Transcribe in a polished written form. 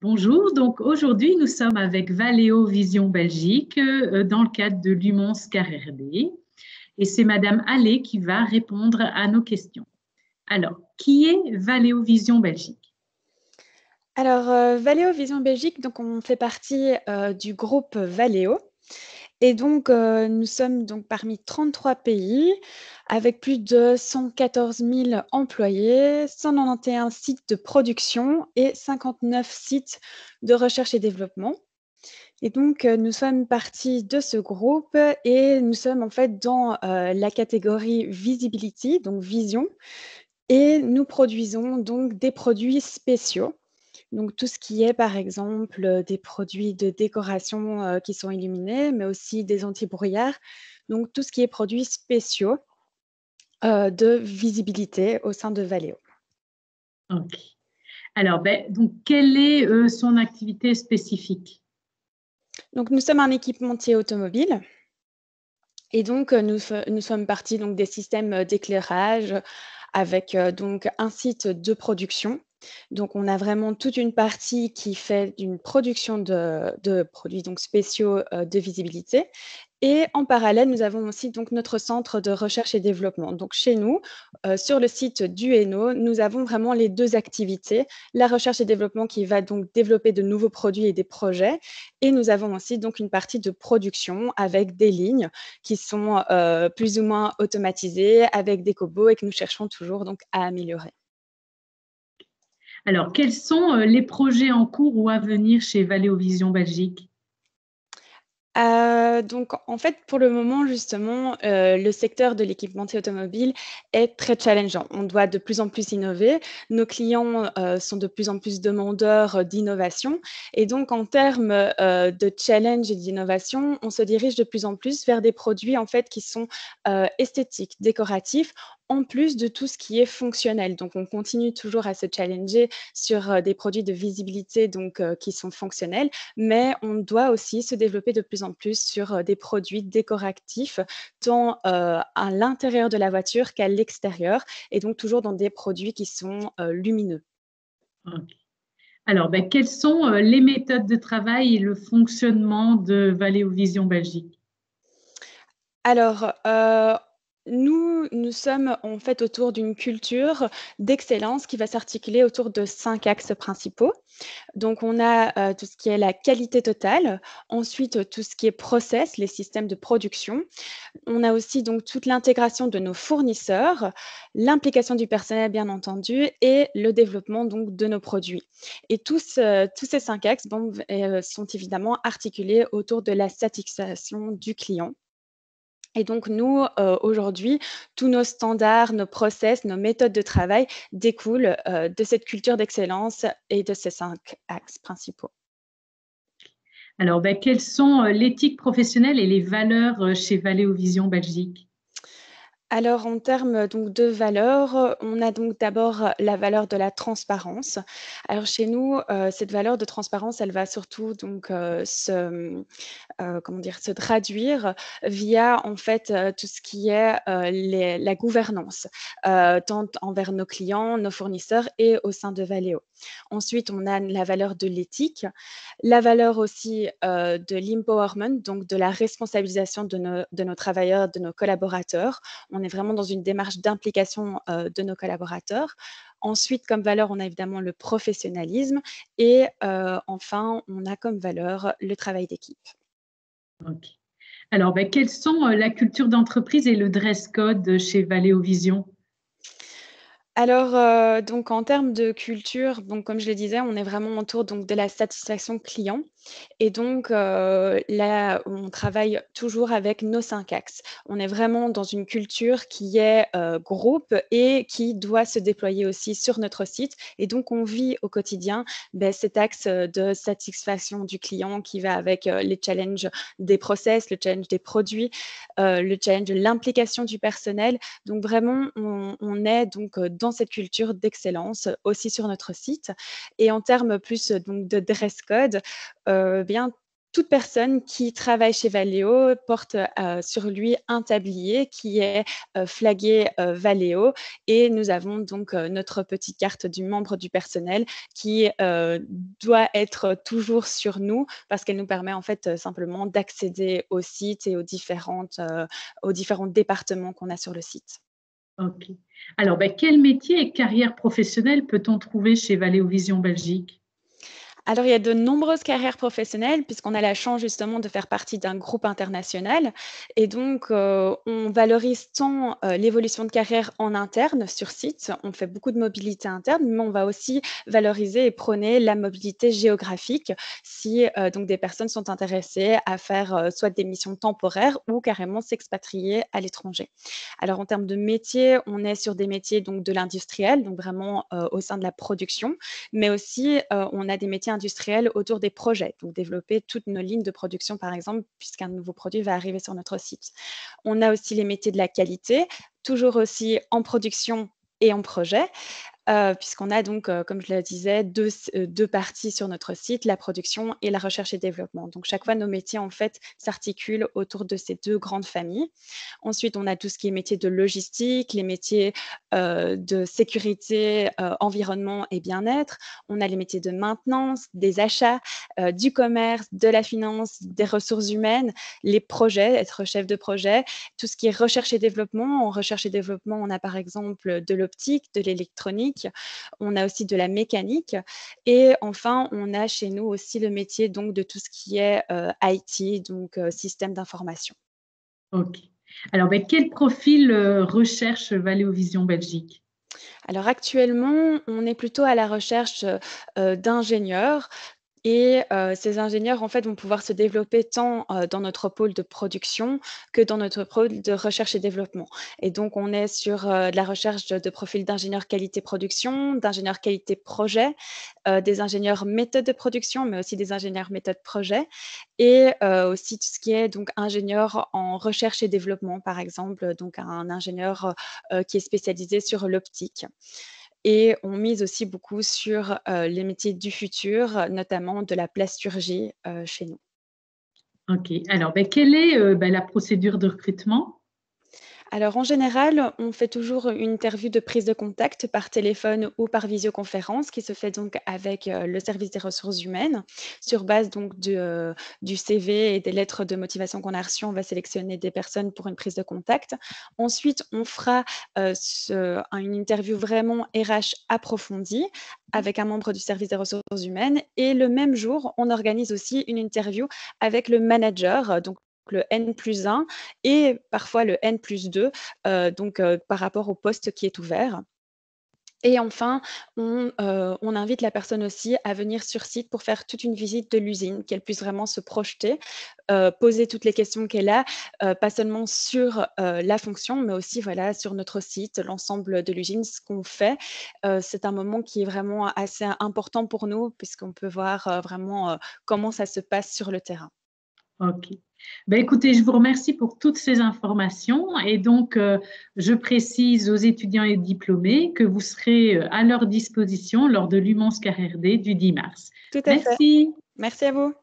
Bonjour, donc aujourd'hui nous sommes avec Valeo Vision Belgique dans le cadre de l'UMONS CARRD et c'est Madame Allais qui va répondre à nos questions. Alors, qui est Valeo Vision Belgique? Alors, Valeo Vision Belgique, donc on fait partie du groupe Valeo. Et donc, nous sommes donc parmi 33 pays, avec plus de 114 000 employés, 191 sites de production et 59 sites de recherche et développement. Et donc, nous sommes partie de ce groupe et nous sommes en fait dans la catégorie Visibility, donc vision, et nous produisons donc des produits spéciaux. Donc tout ce qui est, par exemple, des produits de décoration, qui sont illuminés, mais aussi des anti-brouillard. Donc tout ce qui est produits spéciaux, de visibilité au sein de Valeo. Ok. Alors, donc, quelle est son activité spécifique? Donc nous sommes un équipementier automobile et donc nous sommes partie donc des systèmes, d'éclairage avec, donc un site de production. Donc on a vraiment toute une partie qui fait d'une production de produits donc spéciaux, de visibilité. Et en parallèle, nous avons aussi donc notre centre de recherche et développement. Donc chez nous, sur le site du Hainaut, nous avons vraiment les 2 activités. La recherche et développement qui va donc développer de nouveaux produits et des projets, et nous avons aussi donc une partie de production avec des lignes qui sont, plus ou moins automatisées avec des cobots et que nous cherchons toujours donc à améliorer. Alors, quels sont les projets en cours ou à venir chez Valeo Vision Belgique? Donc en fait, pour le moment, justement, le secteur de l'équipementier automobile est très challengeant. On doit de plus en plus innover. Nos clients, sont de plus en plus demandeurs, d'innovation et donc en termes, de challenge et d'innovation, on se dirige de plus en plus vers des produits, en fait, qui sont, esthétiques, décoratifs, en plus de tout ce qui est fonctionnel. Donc on continue toujours à se challenger sur, des produits de visibilité donc, qui sont fonctionnels, mais on doit aussi se développer de plus en plus sur, des produits décoratifs, tant, à l'intérieur de la voiture qu'à l'extérieur et donc toujours dans des produits qui sont, lumineux. Ok. Alors, quelles sont les méthodes de travail et le fonctionnement de Valeo Vision Belgique? Alors, nous sommes en fait autour d'une culture d'excellence qui va s'articuler autour de 5 axes principaux. Donc on a, tout ce qui est la qualité totale, ensuite, tout ce qui est process, les systèmes de production. On a aussi donc toute l'intégration de nos fournisseurs, l'implication du personnel bien entendu et le développement donc de nos produits. Et tous ces 5 axes, bon, sont évidemment articulés autour de la satisfaction du client. Et donc nous, aujourd'hui, tous nos standards, nos process, nos méthodes de travail découlent, de cette culture d'excellence et de ces 5 axes principaux. Alors, quelles sont l'éthique professionnelle et les valeurs chez Valeo Vision Belgique? Alors en termes donc de valeurs, on a donc d'abord la valeur de la transparence. Alors chez nous, cette valeur de transparence, elle va surtout donc, comment dire? Se traduire via en fait, tout ce qui est, les la gouvernance, tant envers nos clients, nos fournisseurs et au sein de Valeo. Ensuite, on a la valeur de l'éthique, la valeur aussi, de l'empowerment, donc de la responsabilisation de nos travailleurs, de nos collaborateurs. On est vraiment dans une démarche d'implication, de nos collaborateurs. Ensuite, comme valeur, on a évidemment le professionnalisme et enfin, on a comme valeur le travail d'équipe. Ok. Alors, quelles sont la culture d'entreprise et le dress code chez Valeo Vision? Alors, donc en termes de culture, donc comme je le disais, on est vraiment autour donc de la satisfaction client et donc là, on travaille toujours avec nos 5 axes. On est vraiment dans une culture qui est, groupe et qui doit se déployer aussi sur notre site et donc on vit au quotidien, cet axe, de satisfaction du client qui va avec, les challenges des process, le challenge des produits, le challenge de l'implication du personnel. Donc vraiment, on est donc, dans cette culture d'excellence, aussi sur notre site et en termes plus, donc de dress code, bien toute personne qui travaille chez Valeo porte sur lui un tablier qui est flagué Valeo, et nous avons donc notre petite carte du membre du personnel qui doit être toujours sur nous parce qu'elle nous permet en fait simplement d'accéder au site et aux différents départements qu'on a sur le site. Ok. Alors, quel métier et carrière professionnelle peut-on trouver chez Valeo Vision Belgique? Alors, il y a de nombreuses carrières professionnelles puisqu'on a la chance justement de faire partie d'un groupe international, et donc on valorise tant l'évolution de carrière en interne sur site, on fait beaucoup de mobilité interne, mais on va aussi valoriser et prôner la mobilité géographique si donc des personnes sont intéressées à faire soit des missions temporaires ou carrément s'expatrier à l'étranger. Alors en termes de métiers, on est sur des métiers donc de l'industriel, donc vraiment au sein de la production, mais aussi on a des métiers industriels autour des projets, donc développer toutes nos lignes de production, par exemple, puisqu'un nouveau produit va arriver sur notre site. On a aussi les métiers de la qualité, toujours aussi en production et en projet, puisqu'on a donc, comme je le disais, deux parties sur notre site, la production et la recherche et développement. Donc chaque fois, nos métiers, en fait, s'articulent autour de ces 2 grandes familles. Ensuite, on a tout ce qui est métier de logistique, les métiers, de sécurité, environnement et bien-être. On a les métiers de maintenance, des achats, du commerce, de la finance, des ressources humaines, les projets, être chef de projet, tout ce qui est recherche et développement. En recherche et développement, on a par exemple de l'optique, de l'électronique, on a aussi de la mécanique, et enfin, on a chez nous aussi le métier donc de tout ce qui est IT, donc système d'information. Ok. Alors, quel profil recherche Valeo Vision Belgique? Alors actuellement, on est plutôt à la recherche d'ingénieurs. Et ces ingénieurs, en fait, vont pouvoir se développer tant, dans notre pôle de production que dans notre pôle de recherche et développement. Et donc on est sur, de la recherche de profils d'ingénieurs qualité production, d'ingénieurs qualité projet, des ingénieurs méthode de production, mais aussi des ingénieurs méthode projet, et aussi tout ce qui est donc ingénieur en recherche et développement, par exemple, donc un ingénieur, qui est spécialisé sur l'optique. Et on mise aussi beaucoup sur, les métiers du futur, notamment de la plasturgie, chez nous. Ok. Alors, quelle est la procédure de recrutement? Alors en général, on fait toujours une interview de prise de contact par téléphone ou par visioconférence qui se fait donc avec, le service des ressources humaines. Sur base donc du CV et des lettres de motivation qu'on a reçues, on va sélectionner des personnes pour une prise de contact. Ensuite, on fera, une interview vraiment RH approfondie avec un membre du service des ressources humaines, et le même jour, on organise aussi une interview avec le manager, donc le N+1 et parfois le N+2, donc par rapport au poste qui est ouvert. Et enfin, on invite la personne aussi à venir sur site pour faire toute une visite de l'usine, qu'elle puisse vraiment se projeter, poser toutes les questions qu'elle a, pas seulement sur, la fonction, mais aussi, voilà, sur notre site, l'ensemble de l'usine, ce qu'on fait. C'est un moment qui est vraiment assez important pour nous puisqu'on peut voir, vraiment, comment ça se passe sur le terrain. Ok. Écoutez, je vous remercie pour toutes ces informations, et donc je précise aux étudiants et diplômés que vous serez à leur disposition lors de l'UMONS CARERD du 10 mars. Tout à fait. Merci. Merci à vous.